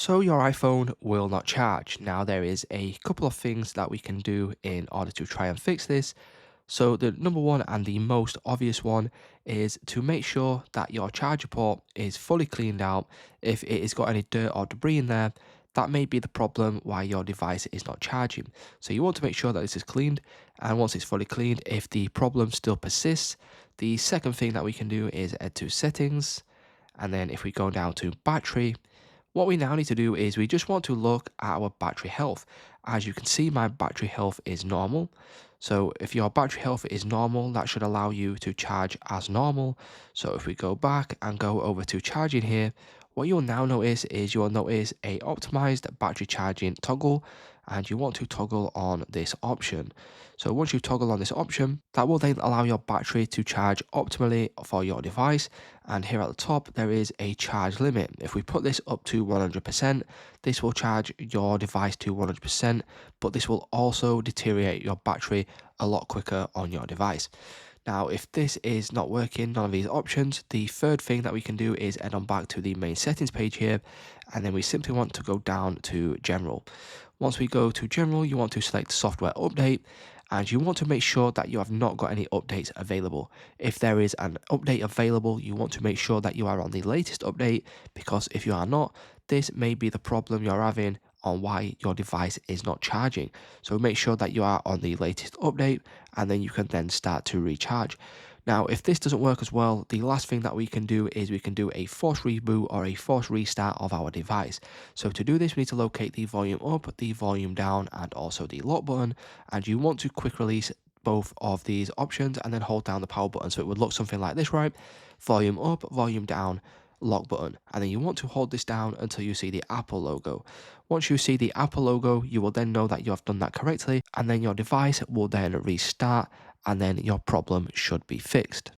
So your iPhone will not charge. Now there is a couple of things that we can do in order to try and fix this. So the number one and the most obvious one is to make sure that your charger port is fully cleaned out. If it has got any dirt or debris in there, that may be the problem why your device is not charging. So you want to make sure that this is cleaned, and once it's fully cleaned, if the problem still persists, the second thing that we can do is head to settings, and then if we go down to battery, what we now need to do is we just want to look at our battery health. As you can see, my battery health is normal. So if your battery health is normal, that should allow you to charge as normal. So if we go back and go over to charging here, what you'll now notice is you'll notice a optimized battery charging toggle, and you want to toggle on this option. So once you toggle on this option, that will then allow your battery to charge optimally for your device. And here at the top, there is a charge limit. If we put this up to 100%, this will charge your device to 100%, but this will also deteriorate your battery a lot quicker on your device. Now, if this is not working, none of these options, the third thing that we can do is head on back to the main settings page here, and then we simply want to go down to general. Once we go to general, you want to select software update, and you want to make sure that you have not got any updates available. If there is an update available, you want to make sure that you are on the latest update, because if you are not, this may be the problem you're having on why your device is not charging. So make sure that you are on the latest update, and then you can then start to recharge. Now, if this doesn't work as well, the last thing that we can do is we can do a force reboot or a force restart of our device. So to do this, we need to locate the volume up, the volume down, and also the lock button. And you want to quick release both of these options and then hold down the power button. So it would look something like this, right? Volume up, volume down, lock button. And then you want to hold this down until you see the Apple logo. Once you see the Apple logo, you will then know that you have done that correctly, and then your device will then restart, and then your problem should be fixed.